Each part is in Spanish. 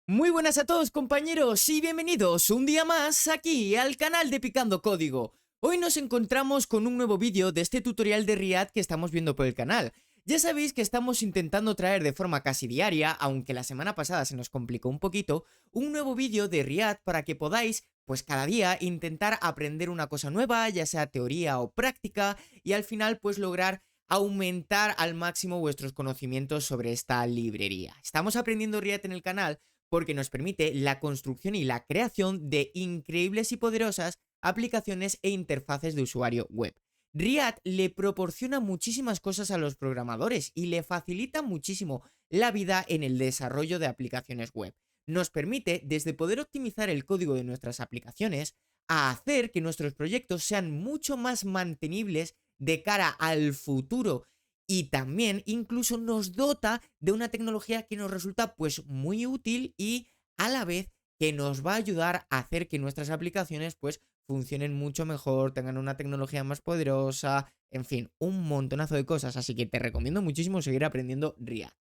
Muy buenas a todos, compañeros, y bienvenidos un día más aquí al canal de Picando Código. Hoy nos encontramos con un nuevo vídeo de este tutorial de React que estamos viendo por el canal. Ya sabéis que estamos intentando traer de forma casi diaria, aunque la semana pasada se nos complicó un poquito, un nuevo vídeo de React para que podáis, pues cada día, intentar aprender una cosa nueva, ya sea teoría o práctica, y al final pues lograr aumentar al máximo vuestros conocimientos sobre esta librería. Estamos aprendiendo React en el canal porque nos permite la construcción y la creación de increíbles y poderosas aplicaciones e interfaces de usuario web. React le proporciona muchísimas cosas a los programadores y le facilita muchísimo la vida en el desarrollo de aplicaciones web. Nos permite desde poder optimizar el código de nuestras aplicaciones a hacer que nuestros proyectos sean mucho más mantenibles de cara al futuro, y también incluso nos dota de una tecnología que nos resulta pues muy útil y a la vez que nos va a ayudar a hacer que nuestras aplicaciones pues funcionen mucho mejor, tengan una tecnología más poderosa, en fin, un montonazo de cosas, así que te recomiendo muchísimo seguir aprendiendo React.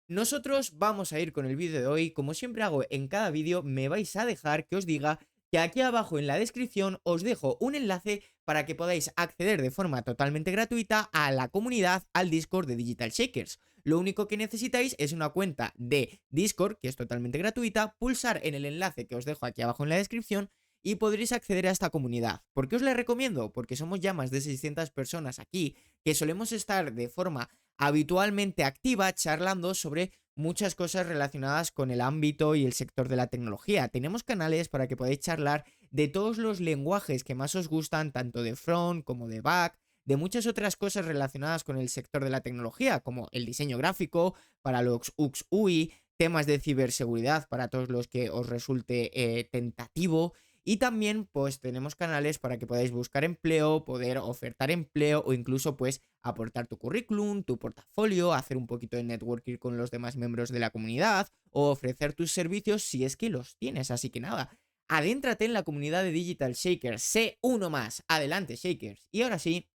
Nosotros vamos a ir con el vídeo de hoy, como siempre hago en cada vídeo, me vais a dejar que os diga que aquí abajo en la descripción os dejo un enlace para que podáis acceder de forma totalmente gratuita a la comunidad, al Discord de Digital Shakers. Lo único que necesitáis es una cuenta de Discord, que es totalmente gratuita, pulsar en el enlace que os dejo aquí abajo en la descripción y podréis acceder a esta comunidad. ¿Por qué os la recomiendo? Porque somos ya más de 600 personas aquí que solemos estar de forma habitualmente activa charlando sobre muchas cosas relacionadas con el ámbito y el sector de la tecnología. Tenemos canales para que podáis charlar de todos los lenguajes que más os gustan, tanto de front como de back, de muchas otras cosas relacionadas con el sector de la tecnología, como el diseño gráfico, para los UX UI, temas de ciberseguridad para todos los que os resulte tentativo. Y también pues tenemos canales para que podáis buscar empleo, poder ofertar empleo o incluso pues aportar tu currículum, tu portafolio, hacer un poquito de networking con los demás miembros de la comunidad o ofrecer tus servicios si es que los tienes. Así que nada, adéntrate en la comunidad de Digital Shakers, sé uno más. Adelante, Shakers. Y ahora sí,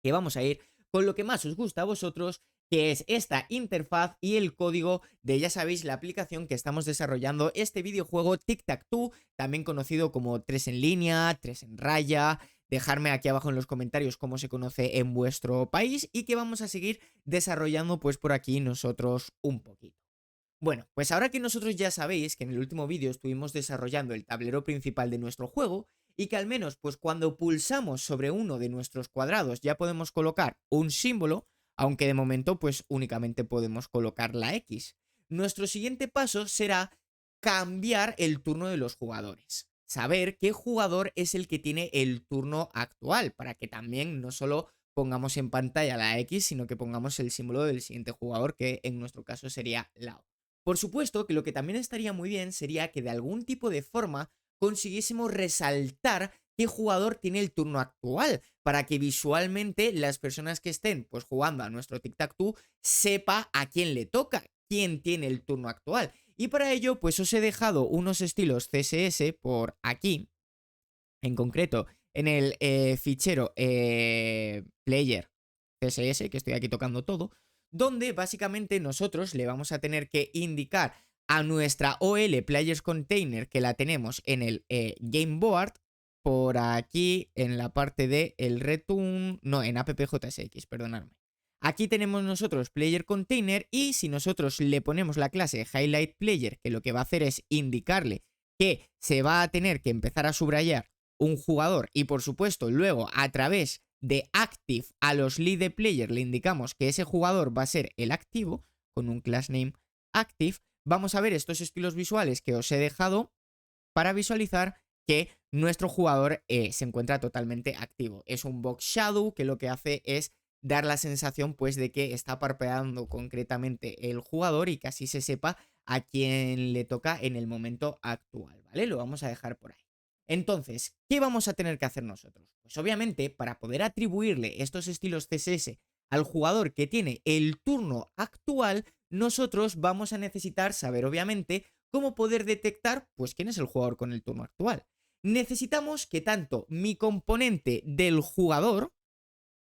que vamos a ir con lo que más os gusta a vosotros, que es esta interfaz y el código de, ya sabéis, la aplicación que estamos desarrollando, este videojuego Tic-Tac-Toe, también conocido como 3 en línea, 3 en raya. Dejarme aquí abajo en los comentarios cómo se conoce en vuestro país y que vamos a seguir desarrollando pues por aquí nosotros un poquito. Bueno, pues ahora que nosotros ya sabéis que en el último vídeo estuvimos desarrollando el tablero principal de nuestro juego y que al menos pues cuando pulsamos sobre uno de nuestros cuadrados ya podemos colocar un símbolo, aunque de momento pues únicamente podemos colocar la X. Nuestro siguiente paso será cambiar el turno de los jugadores. Saber qué jugador es el que tiene el turno actual, para que también no solo pongamos en pantalla la X, sino que pongamos el símbolo del siguiente jugador, que en nuestro caso sería la O. Por supuesto que lo que también estaría muy bien sería que de algún tipo de forma consiguiésemos resaltar qué jugador tiene el turno actual, para que visualmente las personas que estén pues jugando a nuestro tic-tac-toe sepa a quién le toca, quién tiene el turno actual. Y para ello pues os he dejado unos estilos CSS por aquí, en concreto en el fichero player CSS, que estoy aquí tocando todo, donde básicamente nosotros le vamos a tener que indicar a nuestra OL Players Container, que la tenemos en el Game Board, por aquí en la parte de el return, no, en appjsx, perdonadme. Aquí tenemos nosotros Player Container y si nosotros le ponemos la clase Highlight Player, que lo que va a hacer es indicarle que se va a tener que empezar a subrayar un jugador y por supuesto luego a través de active a los lead player le indicamos que ese jugador va a ser el activo con un class name active, vamos a ver estos estilos visuales que os he dejado para visualizar que nuestro jugador se encuentra totalmente activo. Es un box shadow que lo que hace es dar la sensación pues de que está parpadeando concretamente el jugador y que así se sepa a quién le toca en el momento actual, ¿vale? Lo vamos a dejar por ahí. Entonces, ¿qué vamos a tener que hacer nosotros? Pues obviamente, para poder atribuirle estos estilos CSS al jugador que tiene el turno actual, nosotros vamos a necesitar saber, obviamente, cómo poder detectar, pues, quién es el jugador con el turno actual. Necesitamos que tanto mi componente del jugador,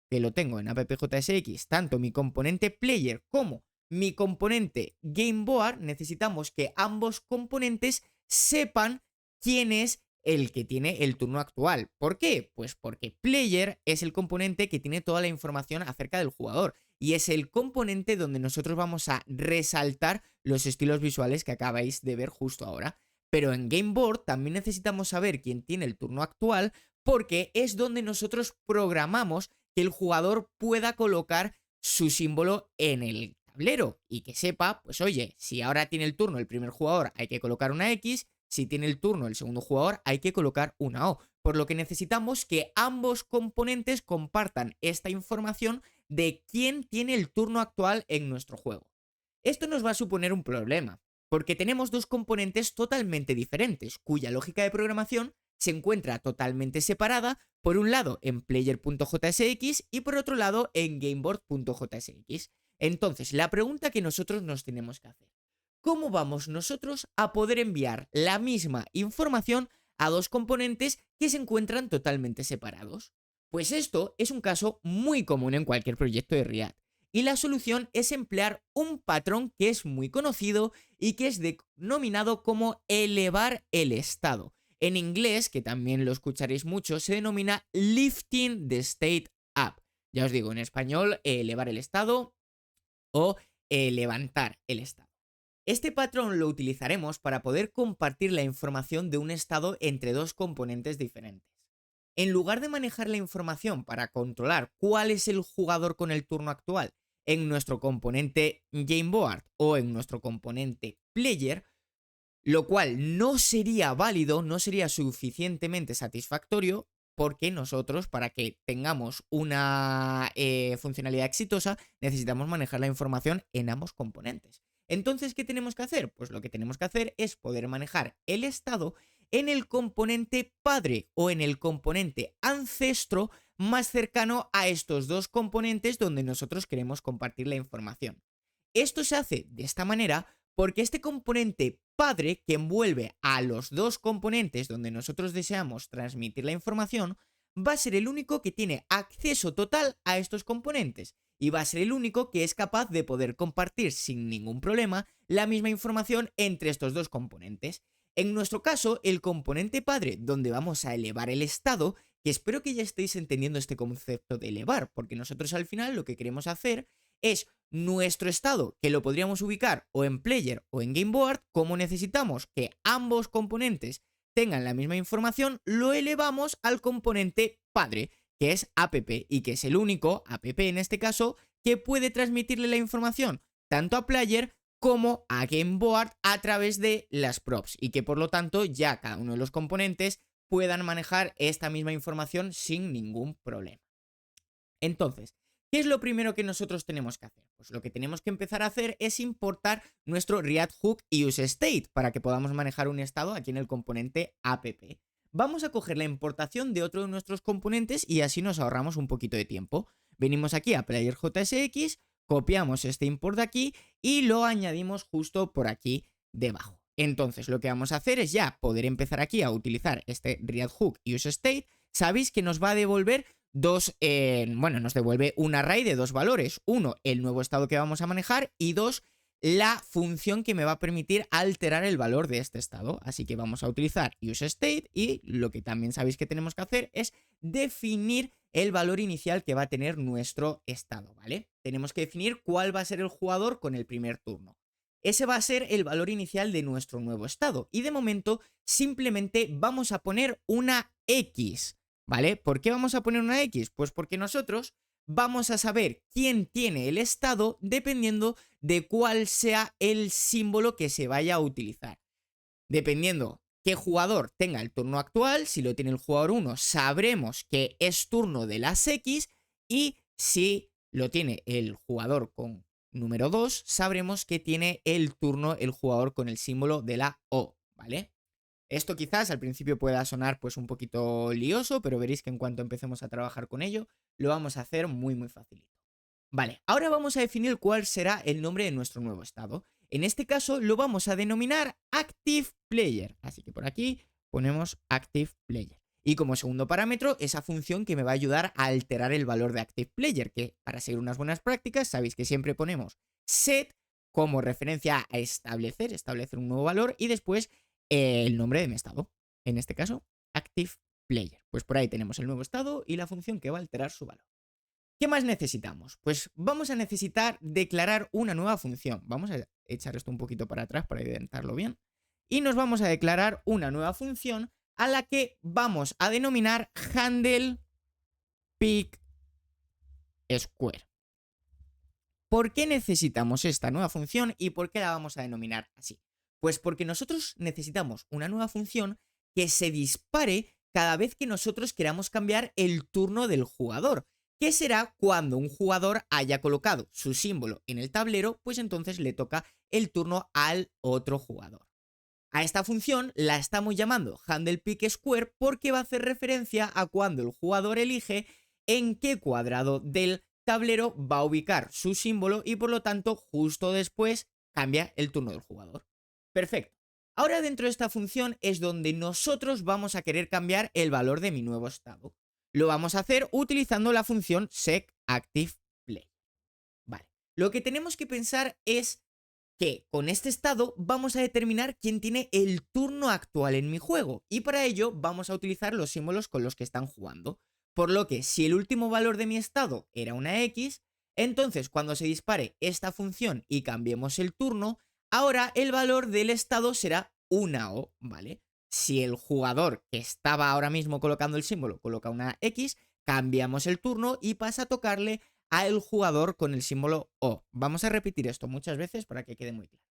que lo tengo en appjsx, tanto mi componente player como mi componente GameBoard, necesitamos que ambos componentes sepan quién es el que tiene el turno actual. ¿Por qué? Pues porque Player es el componente que tiene toda la información acerca del jugador y es el componente donde nosotros vamos a resaltar los estilos visuales que acabáis de ver justo ahora. Pero en GameBoard también necesitamos saber quién tiene el turno actual porque es donde nosotros programamos que el jugador pueda colocar su símbolo en el tablero y que sepa, pues oye, si ahora tiene el turno el primer jugador hay que colocar una X, si tiene el turno el segundo jugador hay que colocar una O, por lo que necesitamos que ambos componentes compartan esta información de quién tiene el turno actual en nuestro juego. Esto nos va a suponer un problema, porque tenemos dos componentes totalmente diferentes, cuya lógica de programación se encuentra totalmente separada, por un lado en player.jsx y por otro lado en gameboard.jsx. Entonces, la pregunta que nosotros nos tenemos que hacer: ¿cómo vamos nosotros a poder enviar la misma información a dos componentes que se encuentran totalmente separados? Pues esto es un caso muy común en cualquier proyecto de React. Y la solución es emplear un patrón que es muy conocido y que es denominado como elevar el estado. En inglés, que también lo escucharéis mucho, se denomina lifting the state up. Ya os digo, en español, elevar el estado o levantar el estado. Este patrón lo utilizaremos para poder compartir la información de un estado entre dos componentes diferentes. En lugar de manejar la información para controlar cuál es el jugador con el turno actual en nuestro componente GameBoard o en nuestro componente Player, lo cual no sería válido, no sería suficientemente satisfactorio, porque nosotros, para que tengamos una funcionalidad exitosa, necesitamos manejar la información en ambos componentes. Entonces, ¿qué tenemos que hacer? Pues lo que tenemos que hacer es poder manejar el estado en el componente padre o en el componente ancestro más cercano a estos dos componentes donde nosotros queremos compartir la información. Esto se hace de esta manera porque este componente padre que envuelve a los dos componentes donde nosotros deseamos transmitir la información va a ser el único que tiene acceso total a estos componentes y va a ser el único que es capaz de poder compartir sin ningún problema la misma información entre estos dos componentes. En nuestro caso, el componente padre donde vamos a elevar el estado, que espero que ya estéis entendiendo este concepto de elevar, porque nosotros al final lo que queremos hacer es nuestro estado, que lo podríamos ubicar o en Player o en GameBoard. Como necesitamos que ambos componentes tengan la misma información, lo elevamos al componente padre, que es app, y que es el único, app en este caso, que puede transmitirle la información tanto a Player como a GameBoard a través de las props, y que por lo tanto ya cada uno de los componentes puedan manejar esta misma información sin ningún problema. Entonces, ¿qué es lo primero que nosotros tenemos que hacer? Pues lo que tenemos que empezar a hacer es importar nuestro React Hook useState para que podamos manejar un estado aquí en el componente app. Vamos a coger la importación de otro de nuestros componentes y así nos ahorramos un poquito de tiempo. Venimos aquí a player.jsx, copiamos este import de aquí y lo añadimos justo por aquí debajo. Entonces lo que vamos a hacer es ya poder empezar aquí a utilizar este React Hook useState. Sabéis que nos va a devolver nos devuelve un array de dos valores. Uno, el nuevo estado que vamos a manejar, y dos, la función que me va a permitir alterar el valor de este estado. Así que vamos a utilizar useState y lo que también sabéis que tenemos que hacer es definir el valor inicial que va a tener nuestro estado, ¿vale? Tenemos que definir cuál va a ser el jugador con el primer turno. Ese va a ser el valor inicial de nuestro nuevo estado y de momento simplemente vamos a poner una X. ¿Vale? ¿Por qué vamos a poner una X? Pues porque nosotros vamos a saber quién tiene el estado dependiendo de cuál sea el símbolo que se vaya a utilizar. Dependiendo qué jugador tenga el turno actual, si lo tiene el jugador 1, sabremos que es turno de las X, y si lo tiene el jugador con número 2, sabremos que tiene el turno el jugador con el símbolo de la O, ¿vale? Esto quizás al principio pueda sonar pues un poquito lioso, pero veréis que en cuanto empecemos a trabajar con ello, lo vamos a hacer muy facilito. Vale, ahora vamos a definir cuál será el nombre de nuestro nuevo estado. En este caso lo vamos a denominar Active Player, así que por aquí ponemos Active Player. Y como segundo parámetro, esa función que me va a ayudar a alterar el valor de ActivePlayer, que para seguir unas buenas prácticas, sabéis que siempre ponemos set como referencia a establecer un nuevo valor y después el nombre de mi estado. En este caso, ActivePlayer. Pues por ahí tenemos el nuevo estado y la función que va a alterar su valor. ¿Qué más necesitamos? Pues vamos a necesitar declarar una nueva función. Vamos a echar esto un poquito para atrás para intentarlo bien. Y nos vamos a declarar una nueva función a la que vamos a denominar handle pick square. ¿Por qué necesitamos esta nueva función y por qué la vamos a denominar así? Pues porque nosotros necesitamos una nueva función que se dispare cada vez que nosotros queramos cambiar el turno del jugador, que será cuando un jugador haya colocado su símbolo en el tablero, pues entonces le toca el turno al otro jugador. A esta función la estamos llamando handlePickSquare porque va a hacer referencia a cuando el jugador elige en qué cuadrado del tablero va a ubicar su símbolo y por lo tanto justo después cambia el turno del jugador. Perfecto. Ahora dentro de esta función es donde nosotros vamos a querer cambiar el valor de mi nuevo estado. Lo vamos a hacer utilizando la función secActivePlay. Vale. Lo que tenemos que pensar es que con este estado vamos a determinar quién tiene el turno actual en mi juego y para ello vamos a utilizar los símbolos con los que están jugando. Por lo que si el último valor de mi estado era una X, entonces cuando se dispare esta función y cambiemos el turno, ahora el valor del estado será una O, ¿vale? Si el jugador que estaba ahora mismo colocando el símbolo coloca una X, cambiamos el turno y pasa a tocarle al jugador con el símbolo O. Vamos a repetir esto muchas veces para que quede muy claro.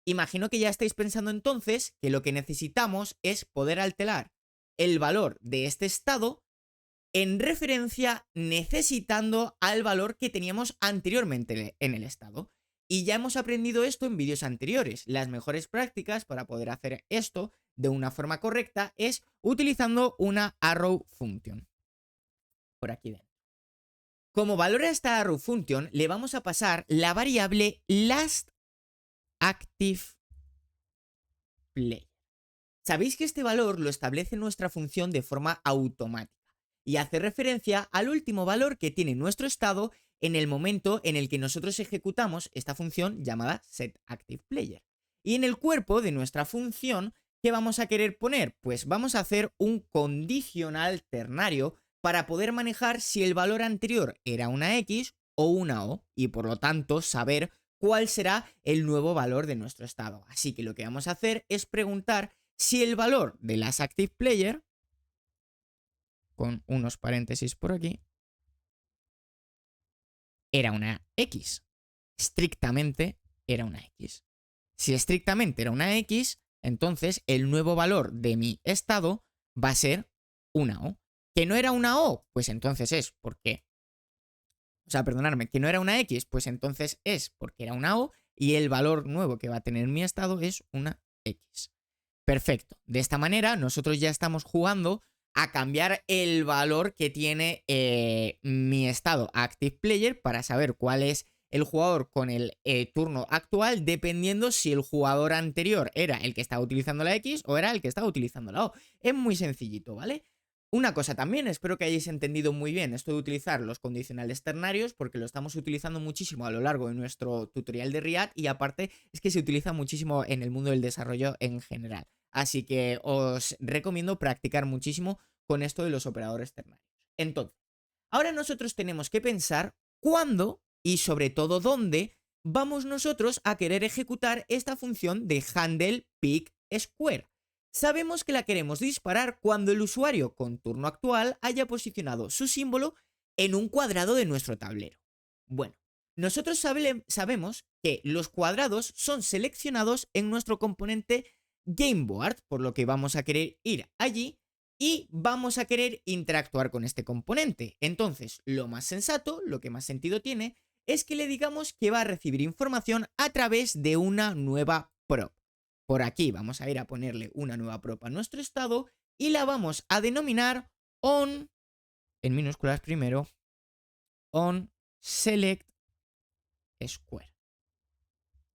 Imagino que ya estáis pensando entonces que lo que necesitamos es poder alterar el valor de este estado en referencia necesitando al valor que teníamos anteriormente en el estado. Y ya hemos aprendido esto en vídeos anteriores. Las mejores prácticas para poder hacer esto de una forma correcta es utilizando una arrow function. Por aquí dentro. Como valor a esta arrow function le vamos a pasar la variable lastActivePlay. Sabéis que este valor lo establece nuestra función de forma automática y hace referencia al último valor que tiene nuestro estado en el momento en el que nosotros ejecutamos esta función llamada setActivePlayer. Y en el cuerpo de nuestra función, ¿qué vamos a querer poner? Pues vamos a hacer un condicional ternario para poder manejar si el valor anterior era una X o una O y por lo tanto saber cuál será el nuevo valor de nuestro estado. Así que lo que vamos a hacer es preguntar si el valor de lastActivePlayer, con unos paréntesis por aquí, era una X. Estrictamente era una X. Si estrictamente era una X, entonces el nuevo valor de mi estado va a ser una O. ¿Que no era una O? Pues entonces es porque... O sea, perdonadme, que no era una X, pues entonces es porque era una O y el valor nuevo que va a tener mi estado es una X. Perfecto. De esta manera nosotros ya estamos jugando a cambiar el valor que tiene mi estado ActivePlayer para saber cuál es el jugador con el turno actual, dependiendo si el jugador anterior era el que estaba utilizando la X o era el que estaba utilizando la O. Es muy sencillito, ¿vale? Una cosa también, espero que hayáis entendido muy bien esto de utilizar los condicionales ternarios porque lo estamos utilizando muchísimo a lo largo de nuestro tutorial de React y aparte es que se utiliza muchísimo en el mundo del desarrollo en general. Así que os recomiendo practicar muchísimo con esto de los operadores ternarios. Entonces, ahora nosotros tenemos que pensar cuándo y sobre todo dónde vamos nosotros a querer ejecutar esta función de handlePickSquare. Sabemos que la queremos disparar cuando el usuario con turno actual haya posicionado su símbolo en un cuadrado de nuestro tablero. Bueno, nosotros sabemos que los cuadrados son seleccionados en nuestro componente GameBoard, por lo que vamos a querer ir allí y vamos a querer interactuar con este componente. Entonces, lo más sensato, lo que más sentido tiene, es que le digamos que va a recibir información a través de una nueva prop. Por aquí vamos a ir a ponerle una nueva prop a nuestro estado y la vamos a denominar on, en minúsculas primero, on select square.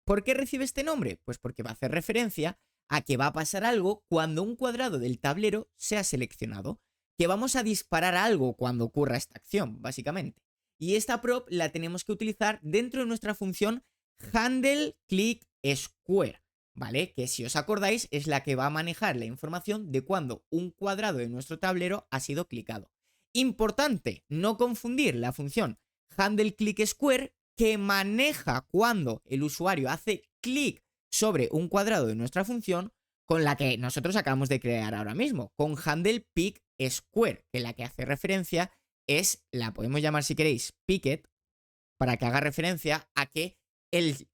¿Por qué recibe este nombre? Pues porque va a hacer referencia a que va a pasar algo cuando un cuadrado del tablero sea seleccionado. que vamos a disparar algo cuando ocurra esta acción, básicamente. Y esta prop la tenemos que utilizar dentro de nuestra función handleClickSquare, ¿vale? Que si os acordáis es la que va a manejar la información de cuando un cuadrado de nuestro tablero ha sido clicado. Importante, no confundir la función handleClickSquare que maneja cuando el usuario hace clic sobre un cuadrado de nuestra función con la que nosotros acabamos de crear ahora mismo, con handlePickSquare, que la que hace referencia es, la podemos llamar si queréis picket, para que haga referencia a que el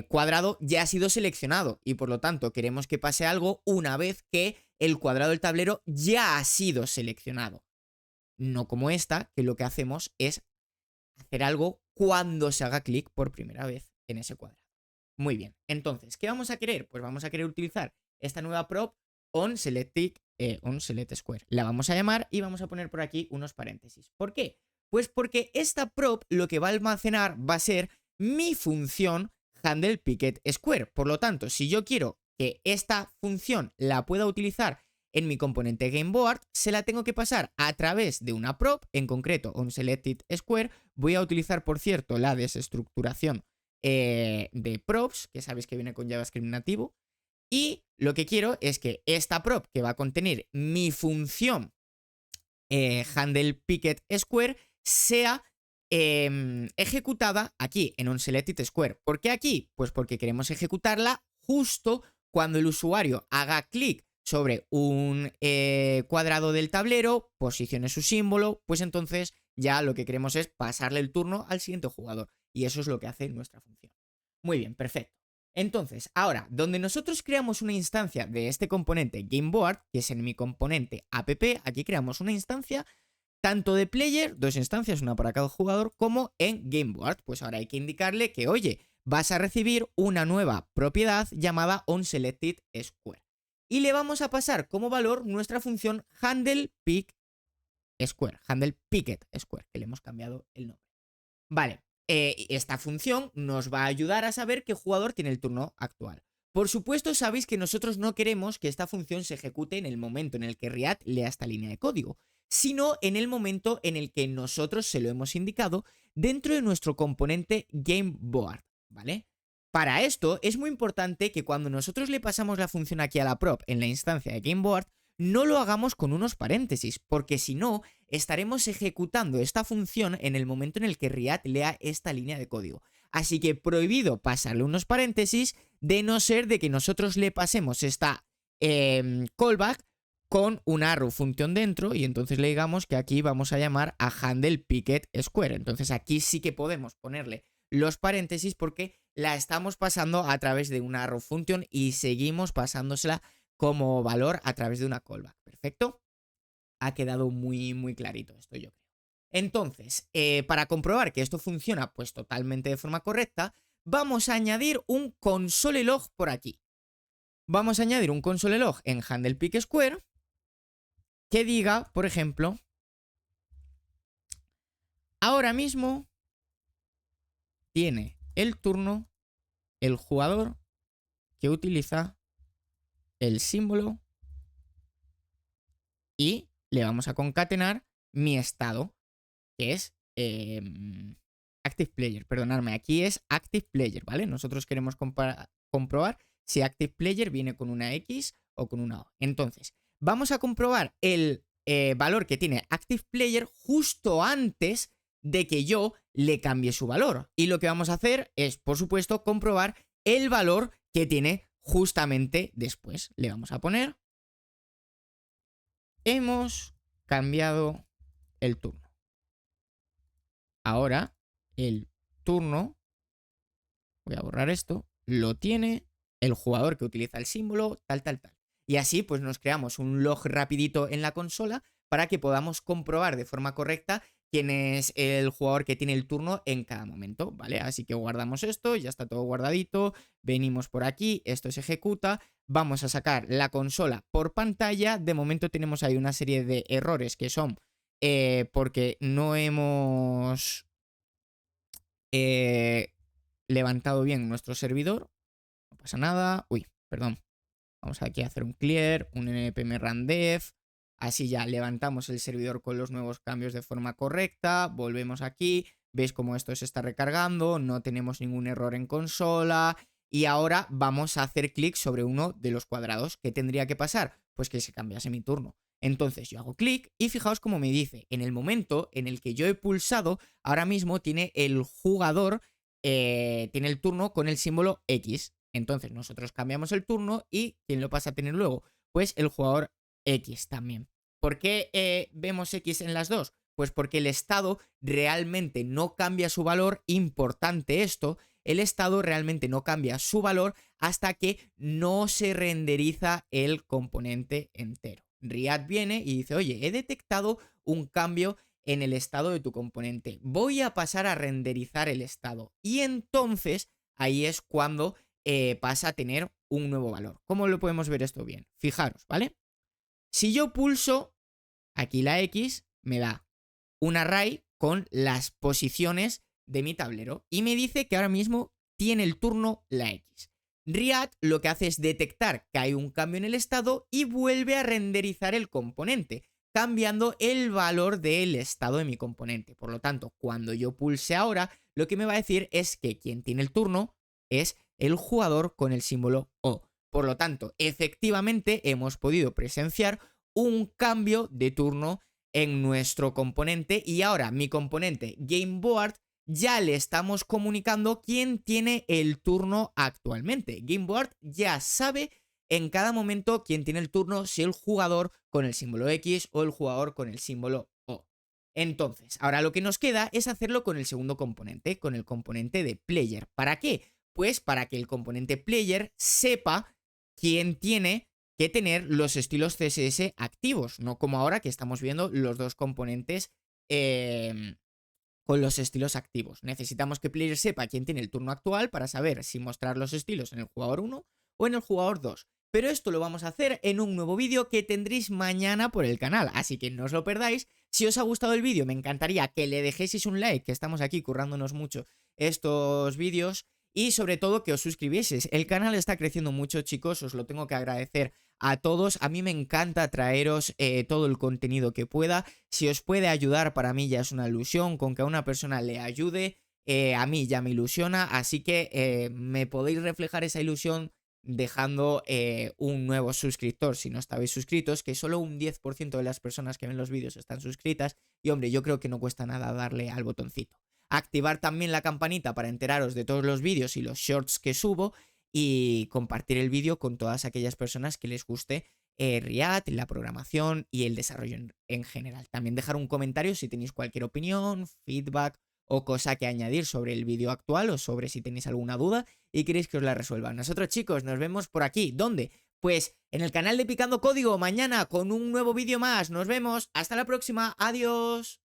cuadrado ya ha sido seleccionado y por lo tanto queremos que pase algo una vez que el cuadrado del tablero ya ha sido seleccionado. No como esta, que lo que hacemos es hacer algo cuando se haga clic por primera vez en ese cuadrado. Muy bien, entonces, ¿qué vamos a querer? Pues vamos a querer utilizar esta nueva prop onSelectSquare. La vamos a llamar y vamos a poner por aquí unos paréntesis. ¿Por qué? Pues porque esta prop lo que va a almacenar va a ser mi función handlePicketSquare. Por lo tanto, si yo quiero que esta función la pueda utilizar en mi componente GameBoard, se la tengo que pasar a través de una prop, en concreto onSelectedSquare. Voy a utilizar, por cierto, la desestructuración de props, que sabéis que viene con JavaScript nativo. Y lo que quiero es que esta prop, que va a contener mi función handlePicketSquare, sea ejecutada aquí en onSelectedSquare. ¿Por qué aquí? Pues porque queremos ejecutarla justo cuando el usuario haga clic sobre un cuadrado del tablero, posicione su símbolo, pues entonces ya lo que queremos es pasarle el turno al siguiente jugador. Y eso es lo que hace nuestra función. Muy bien, perfecto. Entonces, ahora, donde nosotros creamos una instancia de este componente GameBoard, que es en mi componente app, aquí creamos una instancia tanto de player, 2 instancias, una para cada jugador, como en GameBoard. Pues ahora hay que indicarle que, oye, vas a recibir una nueva propiedad llamada onSelectedSquare. Y le vamos a pasar como valor nuestra función handlePickSquare, handlePicketSquare, que le hemos cambiado el nombre. Vale, esta función nos va a ayudar a saber qué jugador tiene el turno actual. Por supuesto, sabéis que nosotros no queremos que esta función se ejecute en el momento en el que Riad lea esta línea de código, sino en el momento en el que nosotros se lo hemos indicado dentro de nuestro componente GameBoard, ¿vale? Para esto es muy importante que cuando nosotros le pasamos la función aquí a la prop en la instancia de GameBoard, no lo hagamos con unos paréntesis, porque si no, estaremos ejecutando esta función en el momento en el que Riad lea esta línea de código. Así que prohibido pasarle unos paréntesis, de no ser de que nosotros le pasemos esta callback con una arrow función dentro y entonces le digamos que aquí vamos a llamar a handlePicketSquare. Entonces aquí sí que podemos ponerle los paréntesis porque la estamos pasando a través de una arrow function y seguimos pasándosela como valor a través de una callback. Perfecto. Ha quedado muy clarito esto, yo creo. Entonces, para comprobar que esto funciona pues totalmente de forma correcta, vamos a añadir un console.log por aquí. Vamos a añadir un console.log en handlePickSquare que diga, por ejemplo, ahora mismo tiene el turno el jugador que utiliza el símbolo y le vamos a concatenar mi estado, que es Active Player. Perdonadme, aquí es Active Player, ¿vale? Nosotros queremos comprobar si Active Player viene con una X o con una O. Entonces, vamos a comprobar el valor que tiene Active Player justo antes de que yo le cambie su valor. Y lo que vamos a hacer es, por supuesto, comprobar el valor que tiene justamente después. Le vamos a poner: hemos cambiado el turno. Ahora el turno, voy a borrar esto, lo tiene el jugador que utiliza el símbolo, tal. Y así pues nos creamos un log rapidito en la consola para que podamos comprobar de forma correcta quién es el jugador que tiene el turno en cada momento, ¿vale? Así que guardamos esto, ya está todo guardadito, venimos por aquí, esto se ejecuta, vamos a sacar la consola por pantalla. De momento tenemos ahí una serie de errores que son porque no hemos levantado bien nuestro servidor. No pasa nada. Uy, perdón. Vamos aquí a hacer un clear, un npm run dev. Así ya levantamos el servidor con los nuevos cambios de forma correcta, volvemos aquí, veis cómo esto se está recargando, no tenemos ningún error en consola y ahora vamos a hacer clic sobre uno de los cuadrados. ¿Qué tendría que pasar? Pues que se cambiase mi turno. Entonces yo hago clic y fijaos cómo me dice, en el momento en el que yo he pulsado, ahora mismo tiene el jugador, tiene el turno con el símbolo X. Entonces nosotros cambiamos el turno y ¿quién lo pasa a tener luego? Pues el jugador X también. ¿Por qué vemos X en las dos? Pues porque el estado realmente no cambia su valor, importante esto, el estado realmente no cambia su valor hasta que no se renderiza el componente entero. Riad viene y dice, oye, he detectado un cambio en el estado de tu componente, voy a pasar a renderizar el estado y entonces ahí es cuando pasa a tener un nuevo valor. ¿Cómo lo podemos ver esto bien? Fijaros, ¿vale? Si yo pulso aquí la X, me da un array con las posiciones de mi tablero y me dice que ahora mismo tiene el turno la X. Riad lo que hace es detectar que hay un cambio en el estado y vuelve a renderizar el componente, cambiando el valor del estado de mi componente. Por lo tanto, cuando yo pulse ahora, lo que me va a decir es que quien tiene el turno es el jugador con el símbolo O. Por lo tanto, efectivamente hemos podido presenciar un cambio de turno en nuestro componente y ahora mi componente GameBoard ya le estamos comunicando quién tiene el turno actualmente. GameBoard ya sabe en cada momento quién tiene el turno, si el jugador con el símbolo X o el jugador con el símbolo O. Entonces, ahora lo que nos queda es hacerlo con el segundo componente, con el componente de Player. ¿Para qué? Pues para que el componente Player sepa quién tiene que tener los estilos CSS activos, no como ahora que estamos viendo los dos componentes con los estilos activos. Necesitamos que Player sepa quién tiene el turno actual para saber si mostrar los estilos en el jugador 1 o en el jugador 2. Pero esto lo vamos a hacer en un nuevo vídeo que tendréis mañana por el canal, así que no os lo perdáis. Si os ha gustado el vídeo, me encantaría que le dejéis un like, que estamos aquí currándonos mucho estos vídeos. Y sobre todo que os suscribieseis. El canal está creciendo mucho, chicos, os lo tengo que agradecer a todos. A mí me encanta traeros todo el contenido que pueda. Si os puede ayudar, para mí ya es una ilusión. Con que a una persona le ayude, a mí ya me ilusiona. Así que me podéis reflejar esa ilusión dejando un nuevo suscriptor si no estabais suscritos, que solo un 10% de las personas que ven los vídeos están suscritas. Y hombre, yo creo que no cuesta nada darle al botoncito. Activar también la campanita para enteraros de todos los vídeos y los shorts que subo y compartir el vídeo con todas aquellas personas que les guste React, la programación y el desarrollo en general. También dejar un comentario si tenéis cualquier opinión, feedback o cosa que añadir sobre el vídeo actual o sobre si tenéis alguna duda y queréis que os la resuelva. Nosotros, chicos, nos vemos por aquí. ¿Dónde? Pues en el canal de Picando Código mañana con un nuevo vídeo más. Nos vemos. Hasta la próxima. Adiós.